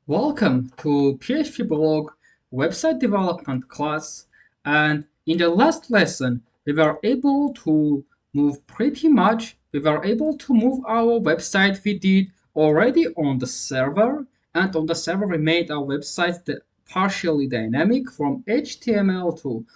Welcome to PHP blog website development class, and in the last lesson we were able to move our website we did already on the server, and on the server we made our website partially dynamic from HTML to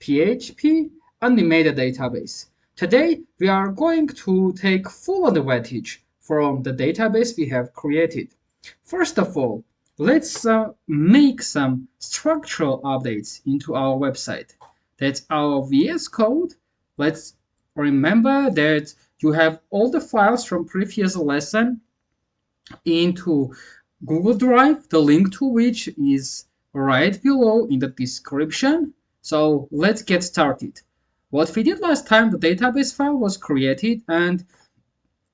PHP, and we made a database. Today we are going to take full advantage from the database we have created. First of all, let's make some structural updates into our website. That's our VS Code. Let's remember that you have all the files from previous lesson into Google Drive, the link to which is right below in the description. So let's get started. What we did last time, the database file was created, and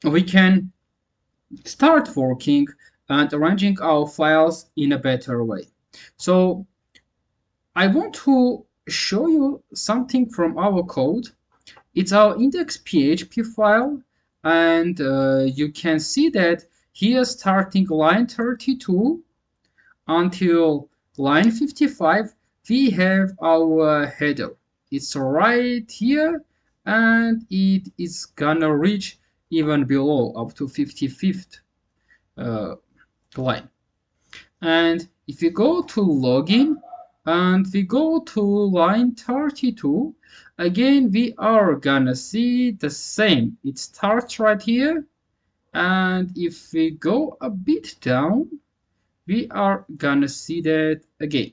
we can start working and arranging our files in a better way. So I want to show you something from our code. It's our index.php file, and you can see that here starting line 32 until line 55 we have our header. It's right here, and it is gonna reach even below up to 55th line. And if we go to login and we go to line 32, again we are gonna see the same. It starts right here, and if we go a bit down, we are gonna see that again.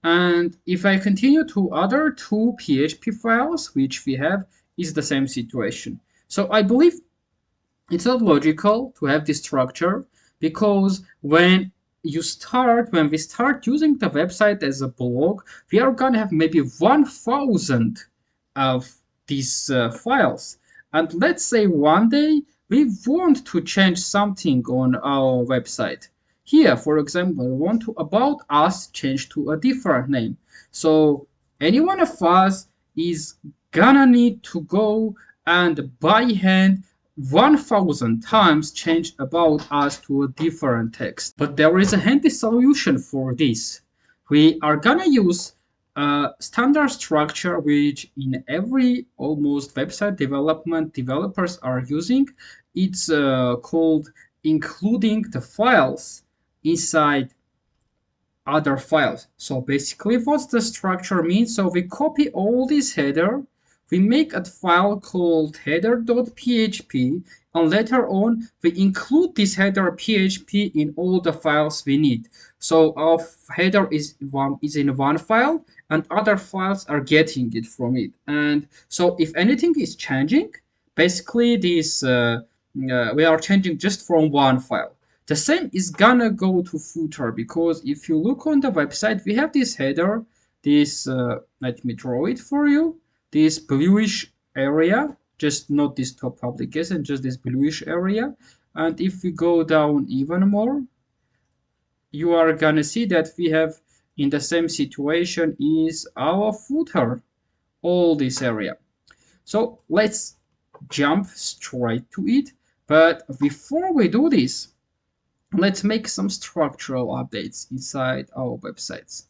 And if I continue to other two PHP files which we have, is the same situation. So I believe it's not logical to have this structure, because when we start using the website as a blog, we are gonna have maybe 1,000 of these files. And let's say one day we want to change something on our website. Here, for example, we want to about us change to a different name. So any one of us is gonna need to go and by hand 1,000 times change about us to a different text. But there is a handy solution for this. We are gonna use a standard structure which in every almost website development developers are using. It's called including the files inside other files. So basically what's the structure means? So we copy all this header, we make a file called header.php, and later on we include this header php in all the files we need. So our header is in one file, and other files are getting it from it. And so if anything is changing, basically this we are changing just from one file. The same is gonna go to footer, because if you look on the website, we have this header, this, let me draw it for you, this bluish area, just not this top publication, just this bluish area. And if we go down even more, you are gonna see that we have in the same situation is our footer, all this area. So let's jump straight to it. But before we do this, let's make some structural updates inside our websites.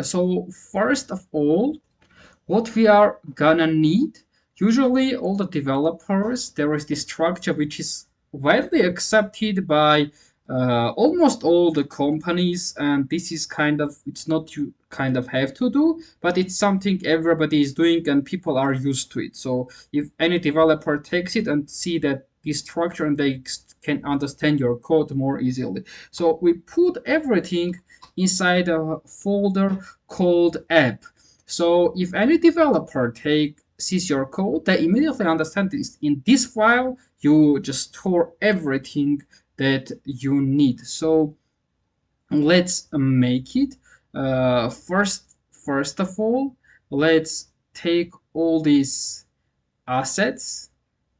So first of all, what we are gonna need, usually all the developers, there is this structure which is widely accepted by almost all the companies, and this is kind of, it's not you kind of have to do, but it's something everybody is doing and people are used to it. So if any developer takes it and see that this structure, and they can understand your code more easily. So we put everything inside a folder called app. So if any developer sees your code, they immediately understand this. In this file, you just store everything that you need. So let's make it. First of all, let's take all these assets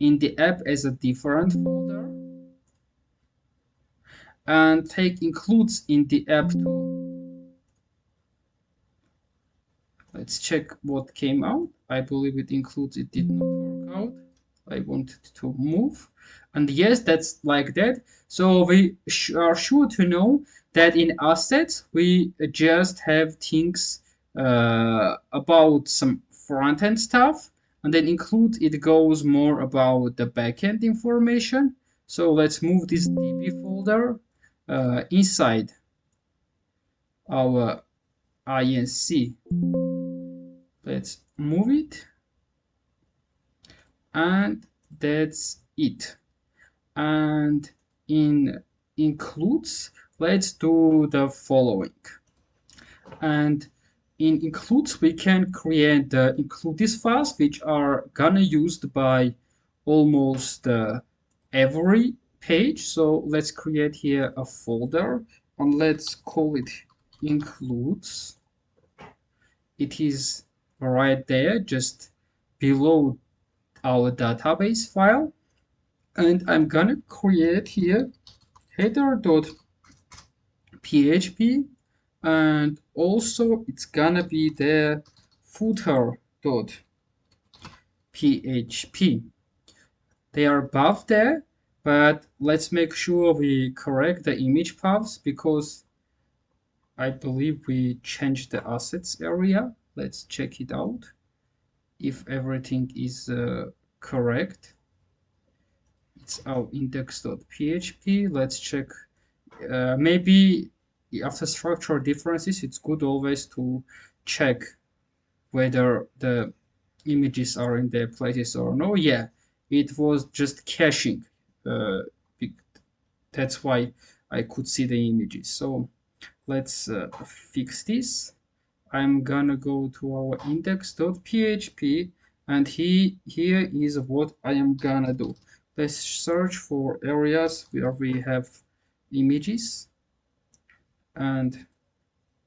in the app as a different folder, and take includes in the app too. Let's check what came out. I believe it includes, it did not work out. I wanted to move. And yes, that's like that. So we are sure to know that in assets, we just have things about some front end stuff. And then include it goes more about the backend information. So let's move this DB folder inside our INC. Let's move it. And that's it. And in includes, let's do the following. And in includes, we can create the includes files, which are gonna used by almost every page. So let's create here a folder and let's call it includes. It is right there, just below our database file. And I'm gonna create here header.php, and also it's gonna be the footer.php. They are both there, but let's make sure we correct the image paths because I believe we changed the assets area. Let's check it out if everything is correct. It's our index.php. Let's check. Maybe after structural differences, it's good always to check whether the images are in their places or no. Yeah, it was just caching. Uh, that's why I could see the images. So let's fix this. I'm gonna go to our index.php, and here is what I am gonna do. Let's search for areas where we have images and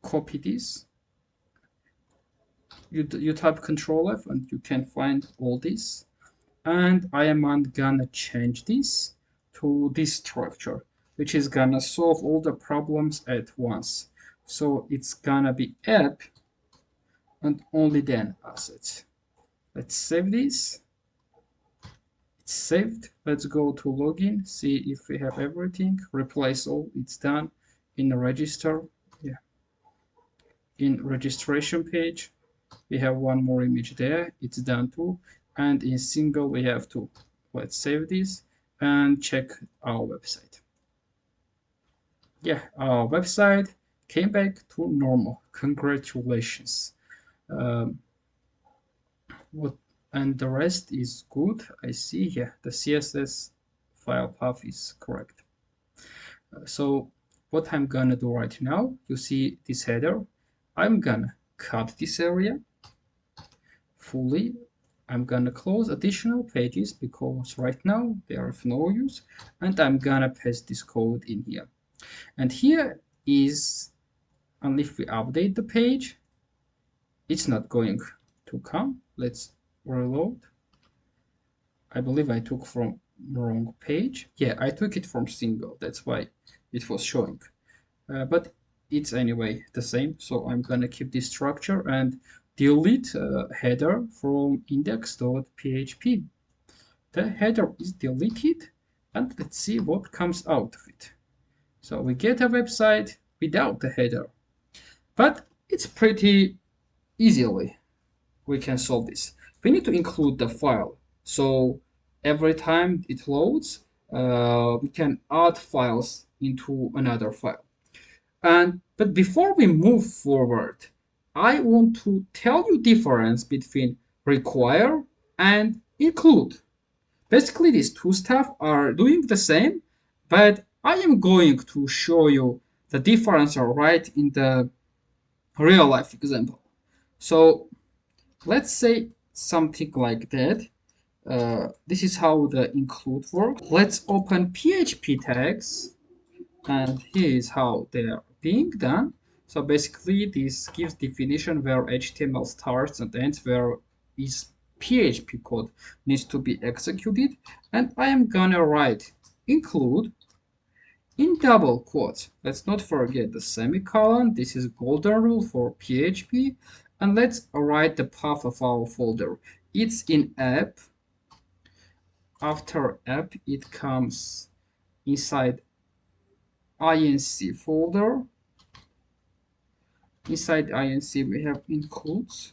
copy this. You type Control F and you can find all this. And I am gonna change this to this structure, which is gonna solve all the problems at once. So it's gonna be app and only then assets. Let's save this. It's saved. Let's go to login, see if we have everything. Replace all, it's done. In the register, yeah. In registration page, we have one more image there. It's done too. And in single, we have two. Let's save this and check our website. Yeah, our website came back to normal. Congratulations. What and the rest is good. I see here the CSS file path is correct. So what I'm gonna do right now, you see this header. I'm gonna cut this area fully. I'm gonna close additional pages because right now they are of no use, and I'm gonna paste this code in here. And here is, and if we update the page, it's not going to come. Let's reload. I believe I took from wrong page. Yeah, I took it from single. That's why it was showing. But it's anyway the same. So I'm gonna keep this structure and delete header from index.php. The header is deleted, and let's see what comes out of it. So we get a website without the header, but it's pretty easily we can solve this. We need to include the file. So every time it loads, we can add files into another file. But before we move forward, I want to tell you difference between require and include. Basically, these two stuff are doing the same, but I am going to show you the difference right in the real life example. So let's say something like that. This is how the include works. Let's open PHP tags, and here is how they are being done. So basically, this gives definition where HTML starts and ends, where is PHP code needs to be executed. And I am gonna write include in double quotes. Let's not forget the semicolon. This is golden rule for PHP. And let's write the path of our folder. It's in app After app, it comes inside inc folder. Inside inc we have includes,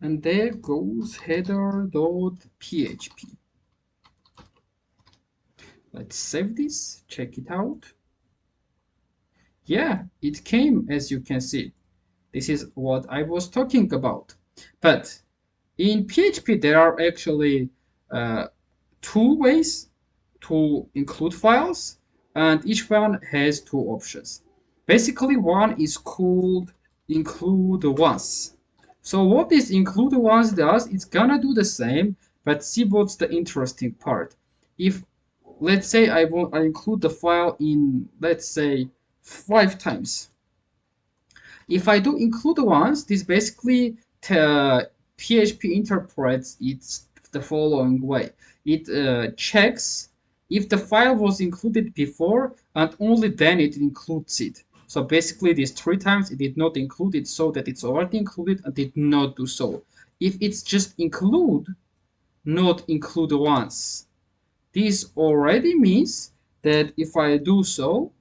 and there goes header.php. Let's save this, check it out. Yeah, it came, as you can see. This is what I was talking about. But in PHP, there are actually two ways to include files, and each one has two options. Basically, one is called include once. So what this include once does, it's gonna do the same, but see what's the interesting part. If let's say I include the file in, let's say, 5 times. If I do include once, this basically PHP interprets it the following way. It checks if the file was included before, and only then it includes it. So basically, these 3 times it did not include it, so that it's already included and did not do so. If it's just include, not include once, this already means that if I do so,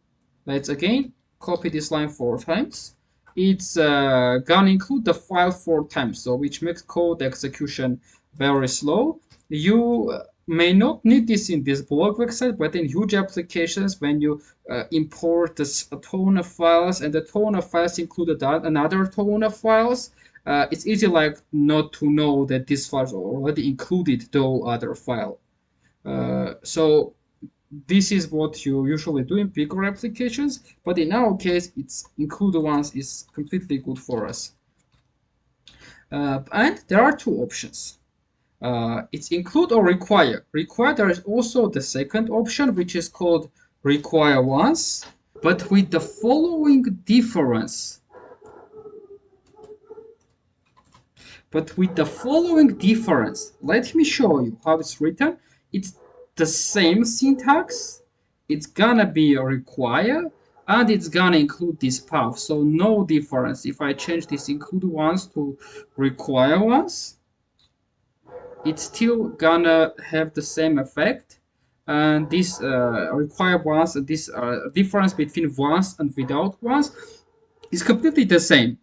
let's again copy this line 4 times, it's gonna include the file 4 times, so which makes code execution very slow. You may not need this in this blog website, but in huge applications, when you import a ton of files, and the ton of files include another ton of files, it's easy like not to know that this file is already included the other file. So this is what you usually do in bigger applications, but in our case, it's include once is completely good for us. And there are two options. It's include or require. Require, there is also the second option, which is called require once, but with the following difference. Let me show you how it's written. It's the same syntax. It's gonna be a require, and it's gonna include this path. So no difference. If I change this include once to require once, it's still gonna have the same effect. And this require once, this difference between once and without once is completely the same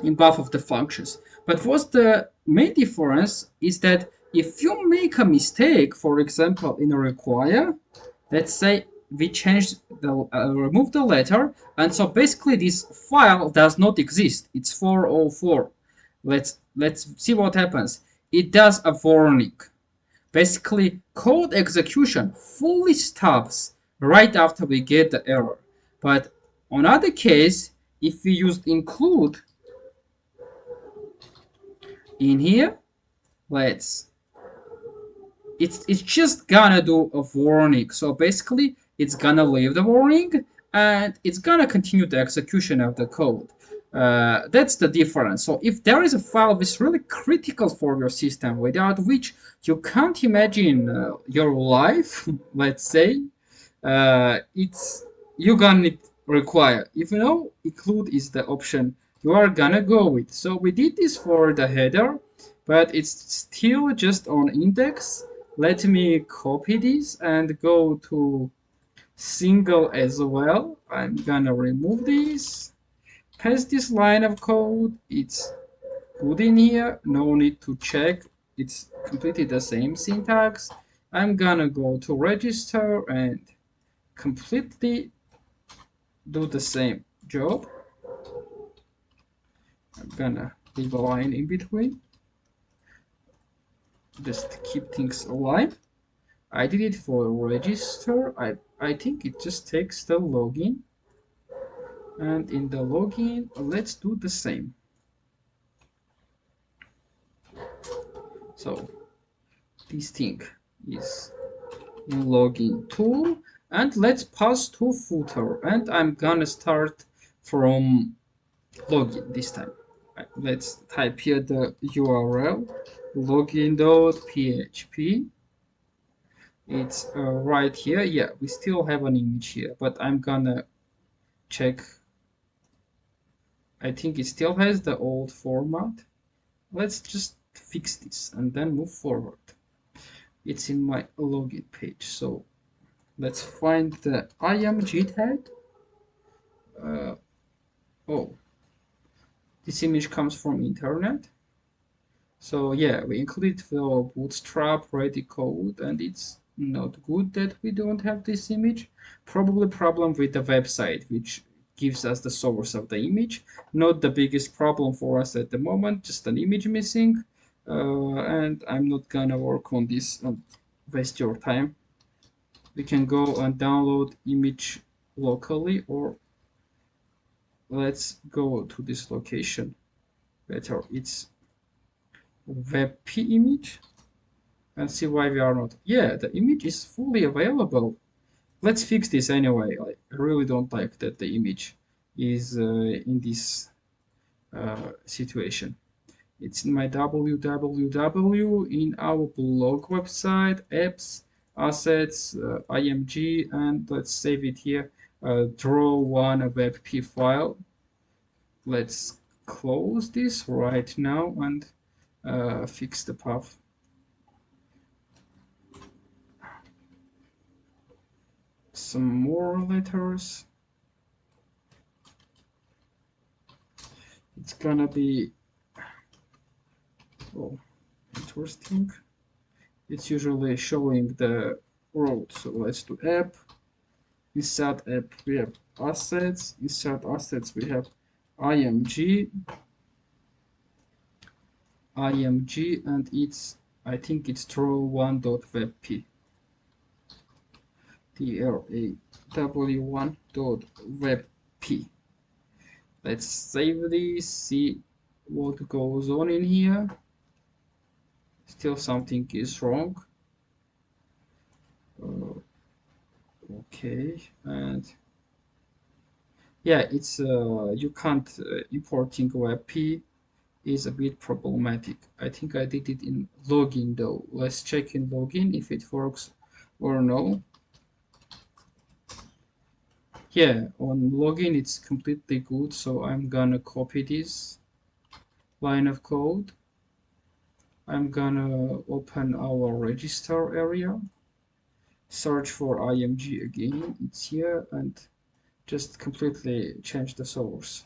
in both of the functions. But what's the main difference is that if you make a mistake, for example, in a require, let's say we remove the letter, and so basically this file does not exist. It's 404. Let's see what happens. It does a warning. Basically, code execution fully stops right after we get the error. But on other case, if we use include in here, it's just gonna do a warning. So basically, it's gonna leave the warning, and it's gonna continue the execution of the code. That's the difference. So if there is a file which is really critical for your system, without which you can't imagine your life, let's say, it's you're gonna require. If you know include is the option you are gonna go with. So we did this for the header, but it's still just on index. Let me copy this and go to single as well. I'm gonna remove this, paste this line of code. It's good in here, no need to check. It's completely the same syntax. I'm gonna go to register and completely do the same job. I'm gonna leave a line in between. Just keep things aligned. I did it for register. I think it just takes the login. And in the login, let's do the same. So this thing is in login tool, and let's pass to footer, and I'm gonna start from login this time. Let's type here the URL login.php. It's right here. Yeah, we still have an image here, but I'm gonna check. I think it still has the old format. Let's just fix this and then move forward. It's in my login page. So let's find the img tag. Oh, this image comes from internet. So yeah, we included the bootstrap ready code, and it's not good that we don't have this image. Probably problem with the website, which gives us the source of the image. Not the biggest problem for us at the moment, just an image missing. And I'm not gonna work on this and waste your time. We can go and download image locally, or let's go to this location. Better, it's WebP image, and see why we are not. Yeah, the image is fully available. Let's fix this anyway. I really don't like that the image is in this situation. It's in my www in our blog website, apps, assets, img, and let's save it here. Draw one WebP file. Let's close this right now and fix the path. Some more letters. It's gonna be, oh, interesting. It's usually showing the road. So let's do app. Insert app we have assets. Insert assets we have img, and it's, I think it's draw1.webp. draw1.webp. Let's save this, see what goes on in here. Still something is wrong. Okay, and yeah, it's you can't importing WebP is a bit problematic. I think I did it in login though. Let's check in login if it works or no. Yeah, on login it's completely good, so I'm gonna copy this line of code. I'm gonna open our register area, search for img again, it's here, and just completely change the source.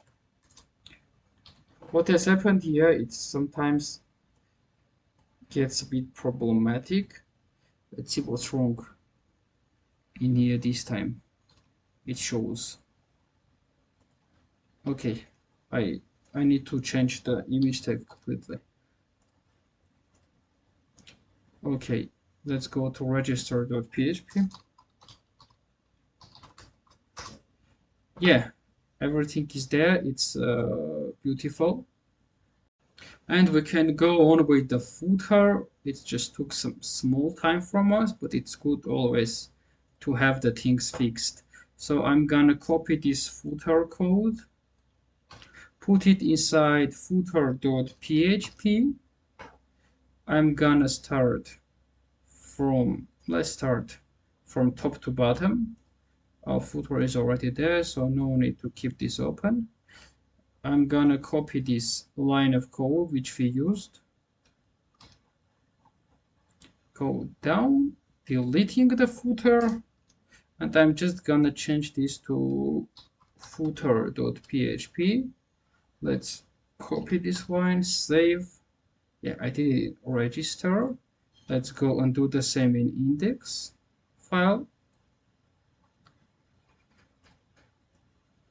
What has happened here, it sometimes gets a bit problematic. Let's see what's wrong in here this time. It shows. Okay, I need to change the image tag completely. Okay, let's go to register.php. Yeah, everything is there. It's beautiful. And we can go on with the footer. It just took some small time from us, but it's good always to have the things fixed. So I'm gonna copy this footer code, put it inside footer.php. I'm gonna start from, let's start from top to bottom. Our footer is already there, so no need to keep this open. I'm gonna copy this line of code which we used. Go down, deleting the footer, and I'm just gonna change this to footer.php. Let's copy this line, save. Yeah, I did register. Let's go and do the same in index file.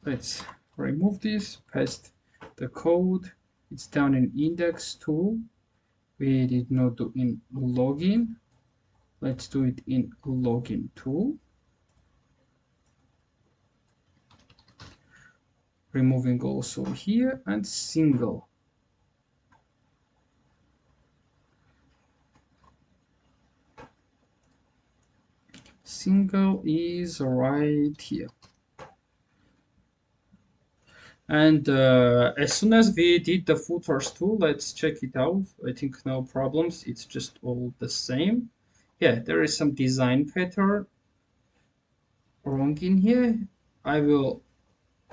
Let's remove this, paste the code. It's down in index 2. We did not do in login. Let's do it in login 2. Removing also here, and single. Single is right here. And as soon as we did the footers too, let's check it out. I think no problems. It's just all the same. Yeah, there is some design pattern wrong in here. I will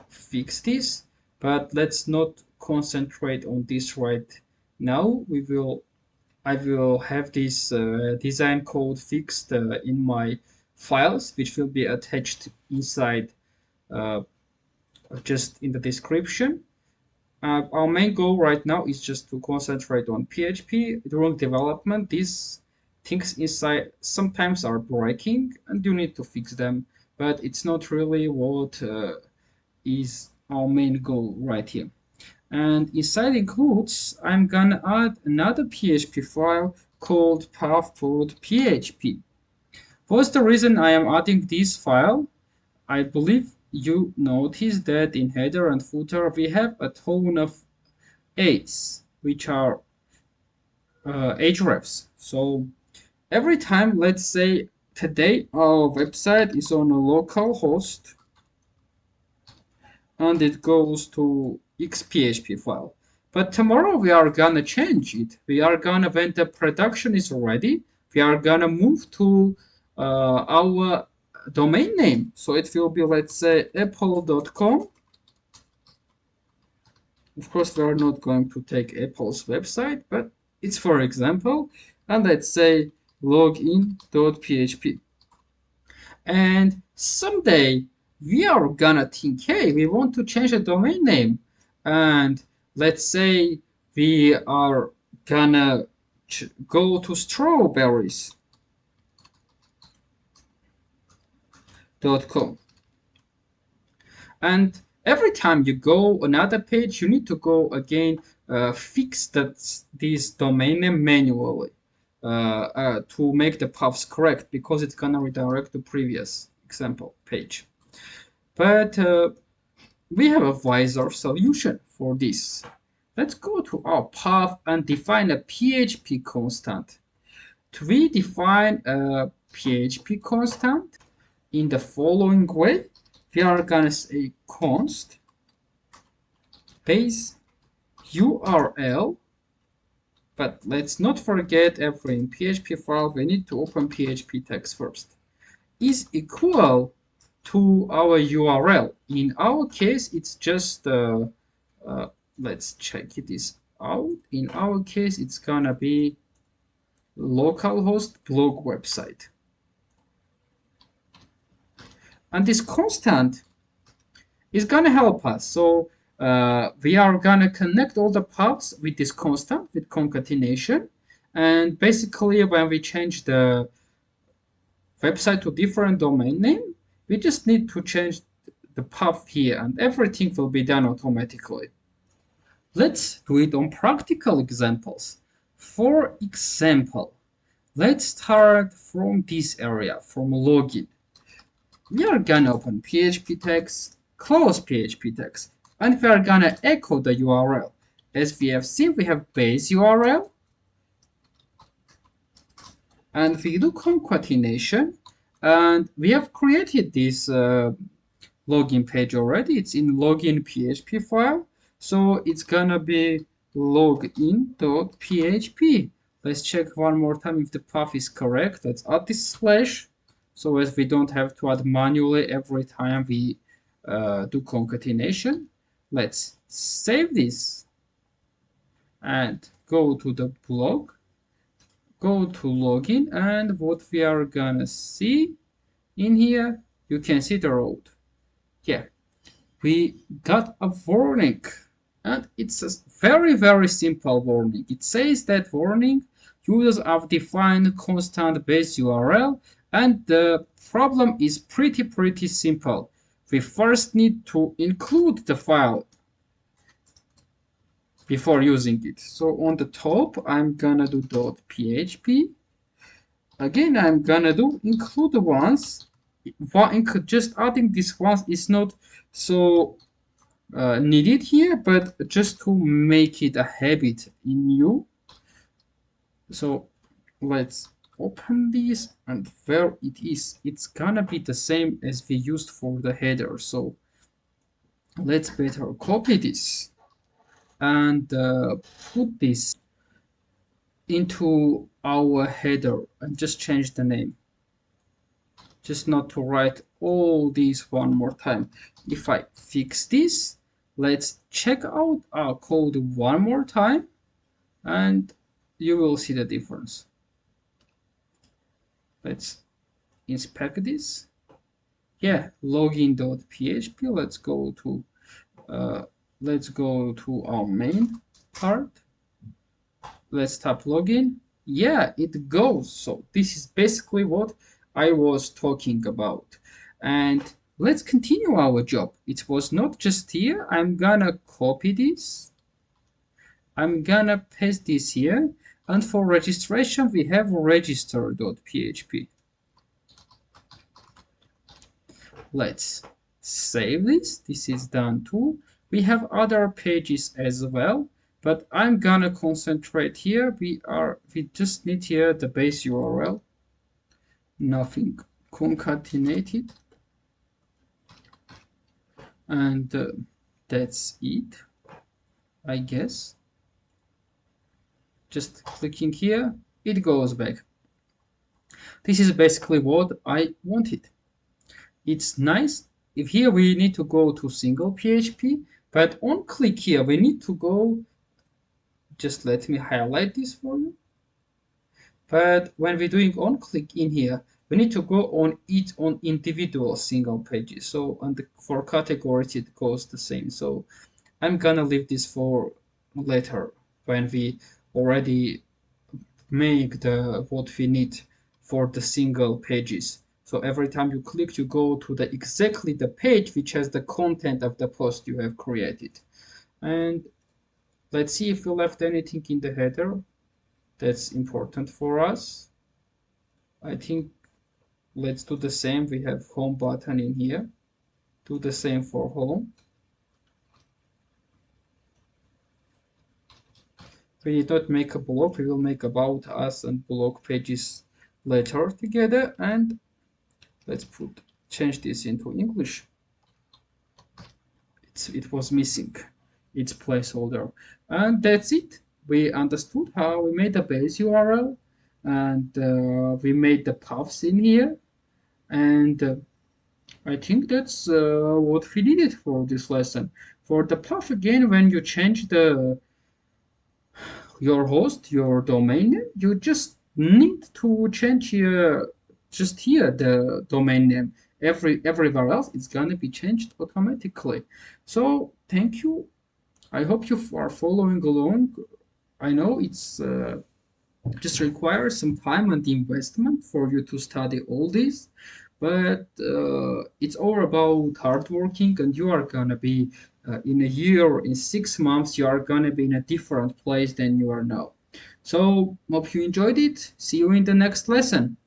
fix this, but let's not concentrate on this right now. We will I will have this design code fixed in my files, which will be attached inside uh, just in the description. Our main goal right now is just to concentrate on PHP. During development, these things inside sometimes are breaking and you need to fix them, but it's not really what is our main goal right here. And inside includes, I'm gonna add another PHP file called path.php. What's the reason I am adding this file? I believe you notice that in header and footer we have a ton of A's, which are hrefs. So every time, let's say today our website is on a local host and it goes to xphp file. But tomorrow we are gonna change it. We are gonna, when the production is ready, we are gonna move to our domain name. So it will be, let's say, apple.com. Of course, we are not going to take Apple's website, but it's for example. And let's say login.php. And someday we are gonna think, hey, we want to change the domain name. And let's say we are gonna go to strawberries.com. And every time you go another page, you need to go again, fix this domain name manually to make the paths correct, because it's gonna redirect the previous example page. But we have a wiser solution for this. Let's go to our path and define a PHP constant. We define a PHP constant in the following way. We are gonna say const base URL, but let's not forget, every PHP file we need to open PHP text first, is equal to our URL. In our case, it's just let's check this out. In our case, it's gonna be localhost blog website. And this constant is gonna help us. So we are gonna connect all the paths with this constant, with concatenation. And basically, when we change the website to different domain name, we just need to change the path here and everything will be done automatically. Let's do it on practical examples. For example, let's start from this area, from login. We are gonna open PHP text, close PHP text, and we are gonna echo the URL. As we have seen, we have base URL, and we do concatenation, and we have created this login page already. It's in login PHP file, so it's gonna be login.php. Let's check one more time if the path is correct. Let's add this slash, so as we don't have to add manually every time we do concatenation. Let's save this and go to the blog, go to login, and what we are gonna see in here, you can see the road. Yeah, we got a warning, and it's a very, very simple warning. It says that warning, users have defined constant base URL, and the problem is pretty simple. We first need to include the file before using it. So on the top, I'm gonna do .php. Again, I'm gonna do include once. Just adding this once is not so needed here, but just to make it a habit in you. So let's open this, and where it is, it's gonna be the same as we used for the header. So let's better copy this and put this into our header and just change the name, just not to write all these one more time. If I fix this, let's check out our code one more time, and you will see the difference. Let's inspect this. Yeah, login.php. Let's go to our main part. Let's tap login. Yeah, it goes. So this is basically what I was talking about. And let's continue our job. It was not just here. I'm gonna copy this. I'm gonna paste this here. And for registration, we have register.php. Let's save this. This is done too. We have other pages as well, but I'm gonna concentrate here. We just need here the base URL, nothing concatenated, and that's it, I guess. Just clicking here, it goes back. This is basically what I wanted. It's nice. If here we need to go to single PHP, but on click here, we need to go, just let me highlight this for you. But when we're doing on click in here, we need to go on each on individual single pages. So for categories, it goes the same. So I'm gonna leave this for later when we already make what we need for the single pages. So every time you click, you go to exactly the page which has the content of the post you have created. And let's see if we left anything in the header that's important for us. I think let's do the same. We have home button in here. Do the same for home. We did not make a blog. We will make about us and blog pages later together. And let's change this into English. It was missing its placeholder. And that's it. We understood how we made the base URL, and we made the paths in here. And I think that's what we needed for this lesson. For the path again, when you change your host, your domain name, you just need to change just here the domain name. Everywhere else, it's gonna be changed automatically. So thank you. I hope you are following along. I know it's just requires some time and investment for you to study all this, but it's all about hard working, and you are gonna be in a year, in 6 months, you are gonna be in a different place than you are now. So hope you enjoyed it. See you in the next lesson.